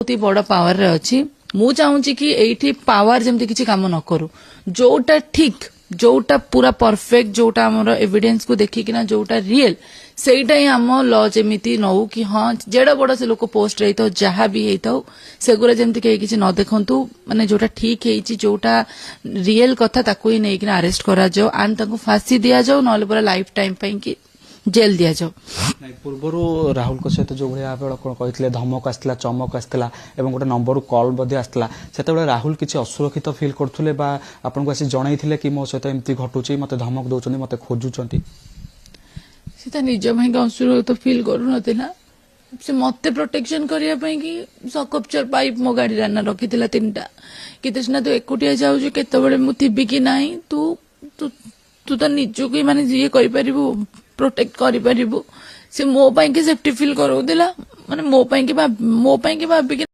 बहुत बड़ पावर रे अच्छी मु चाहूची कि एठी पावर जमती किसी काम न करू जोटा ठीक जोटा पूरा परफेक्ट जोटा हमर एविडेंस को देखी किना जोटा रियल सेटा ही हम लॉ जेमिति नौ कि हाँ जेड़ा बड़ा से लोक पोस्ट रही था जहाँ भी होता सेगुरा जमती कहीं किसी न देखंतु माने जोटा ठीक है जोटा रियल कथा ताको ही नहीं किना अरेस्ट करा जाओ एंड ताको फांसी दिया जाओ नले पूरा लाइफ टाइम पई कि जेल दिया जाओ। पूर्व राहुल सहित जो भाई कहते धमक आसला चमक आसला एवं गोटे नंबर कल आसला से राहुल किसी असुरक्षित फिल करते आपको आसी जन कि मो सहित एमती घटुची मत धमक दौरान मत खोजुंट से निज भाई असुरक्षित फिल करूना से मत प्रोटेक्शन करने कि सकपचर पाइप मो गाड़ी राना रखी 3टा कि तू एकुटिया जाऊँ केतबे मुझी कि ना तू तू तू तो निजक माने ये प्रोटेक्ट करिपारिबु से मो पई के सेफ्टी फील करौदिला माने मो पई के भाबिके